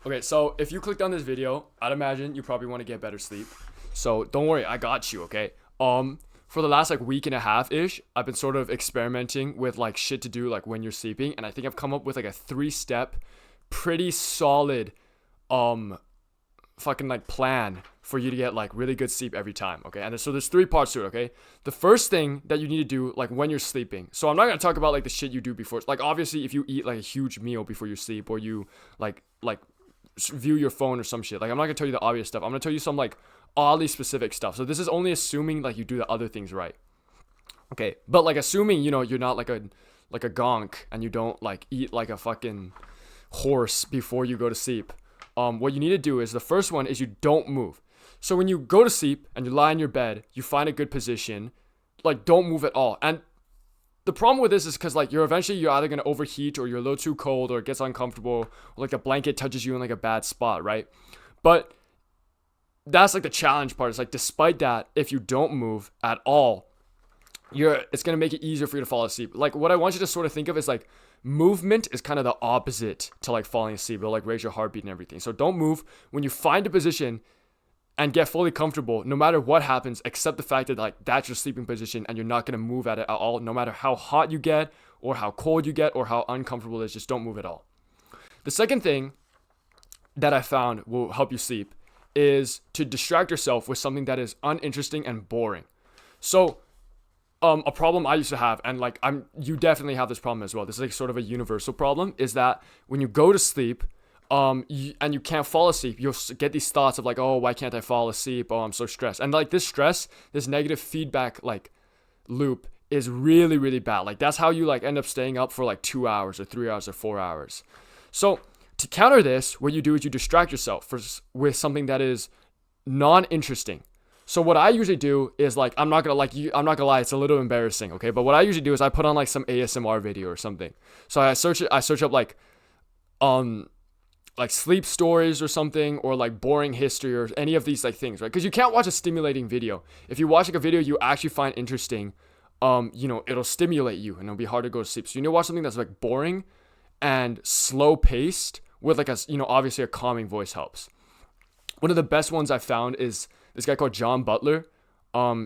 Okay, so if you clicked on this video, I'd imagine you probably want to get better sleep. So don't worry, I got you, okay? For the last like week and a half ish, I've been sort of experimenting with like shit to do like when you're sleeping, and I think I've come up with like a 3 step, pretty solid, um, fucking like plan for you to get like really good sleep every time, okay? And so there's 3 parts to it, okay? The first thing that you need to do like when you're sleeping. So I'm not gonna talk about like the shit you do before. Like obviously, if you eat like a huge meal before you sleep, or you like view your phone or some shit. Like I'm not gonna tell you the obvious stuff. I'm gonna tell you some like oddly specific stuff. So this is only assuming like you do the other things right. Okay, but like assuming you're not like a gonk and you don't like eat like a fucking horse before you go to sleep. What you need to do is the first one is you don't move. So when you go to sleep and you lie in your bed, you find a good position, like don't move at all. And the problem with this is because like you're either gonna overheat, or you're a little too cold, or it gets uncomfortable, or like the blanket touches you in like a bad spot, right? But that's like the challenge part. It's like despite that, if you don't move at all, it's gonna make it easier for you to fall asleep. Like what I want you to sort of think of is like movement is kind of the opposite to like falling asleep. It'll like raise your heartbeat and everything. So don't move. When you find a position and get fully comfortable, no matter what happens, except the fact that like that's your sleeping position and you're not gonna move at it at all, no matter how hot you get or how cold you get or how uncomfortable it is, just don't move at all. The second thing that I found will help you sleep is to distract yourself with something that is uninteresting and boring. So a problem I used to have, and like you definitely have this problem as well. This is like sort of a universal problem, is that when you go to sleep, and you can't fall asleep, you'll get these thoughts of like, oh, why can't I fall asleep? Oh, I'm so stressed. And like this stress, this negative feedback like loop is really, really bad. Like that's how you like end up staying up for like 2 hours or 3 hours or 4 hours. So to counter this, what you do is you distract yourself with something that is non-interesting. So what I usually do is like I'm not gonna lie, it's a little embarrassing, okay? But what I usually do is I put on like some ASMR video or something. So I search up like sleep stories or something, or like boring history or any of these like things, right? Because you can't watch a stimulating video. If you watch like a video you actually find interesting, it'll stimulate you and it'll be hard to go to sleep. So you need to watch something that's like boring and slow paced with like obviously a calming voice helps. One of the best ones I found is this guy called John Butler.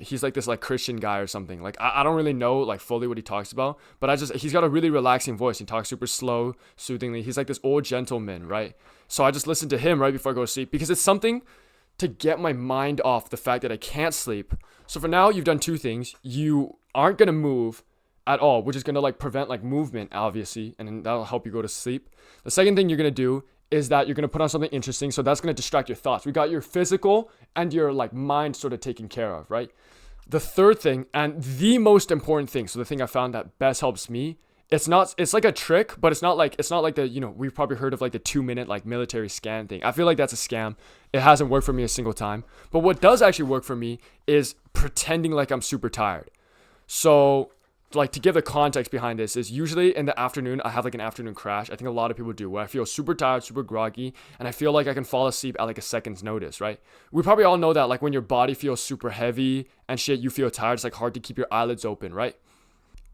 He's like this like Christian guy or something. Like I don't really know like fully what he talks about, but he's got a really relaxing voice. He talks super slow, soothingly. He's like this old gentleman, right? So I just listen to him right before I go to sleep because it's something to get my mind off the fact that I can't sleep. So for now, you've done 2 things. You aren't gonna move at all, which is gonna like prevent like movement, obviously, and that'll help you go to sleep. The second thing you're gonna do is that you're going to put on something interesting. So that's going to distract your thoughts. We got your physical and your like mind sort of taken care of, right? The third thing, and the most important thing, so the thing I found that best helps me, it's like a trick, but it's not like the, we've probably heard of like the 2-minute like military scan thing. I feel like that's a scam. It hasn't worked for me a single time. But what does actually work for me is pretending like I'm super tired. So like to give the context behind this is usually in the afternoon, I have like an afternoon crash. I think a lot of people do, where I feel super tired, super groggy, and I feel like I can fall asleep at like a second's notice, right? We probably all know that like when your body feels super heavy and shit, you feel tired. It's like hard to keep your eyelids open, right?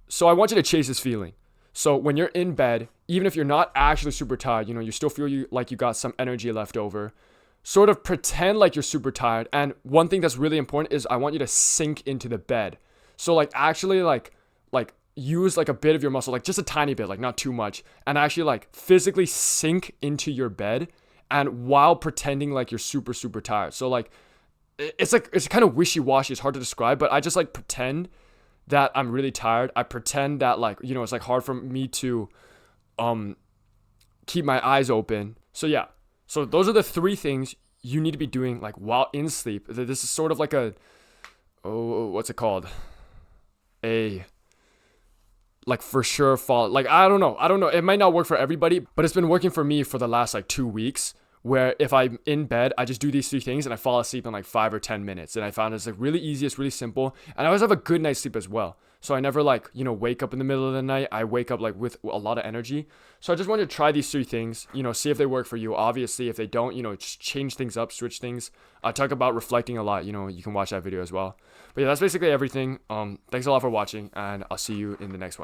So I want you to chase this feeling. So when you're in bed, even if you're not actually super tired, you still feel like you got some energy left over. Sort of pretend like you're super tired. And one thing that's really important is I want you to sink into the bed. So like actually like use like a bit of your muscle, like just a tiny bit, like not too much, and actually like physically sink into your bed, and while pretending like you're super, super tired. So like it's kind of wishy-washy, it's hard to describe, but I just like pretend that I'm really tired. I pretend that like, it's like hard for me to keep my eyes open. So yeah. So those are the 3 things you need to be doing like while in sleep. This is sort of like what's it called? Like for sure fall, like I don't know, it might not work for everybody, but it's been working for me for the last like 2 weeks, where if I'm in bed, I just do these 3 things and I fall asleep in like 5 or 10 minutes. And I found it's like really easy, it's really simple, and I always have a good night's sleep as well. So I never like wake up in the middle of the night. I wake up like with a lot of energy. So I just wanted to try these 3 things, see if they work for you. Obviously if they don't, just change things up, switch things. I talk about reflecting a lot. You can watch that video as well. But yeah, that's basically everything. Thanks a lot for watching, and I'll see you in the next one.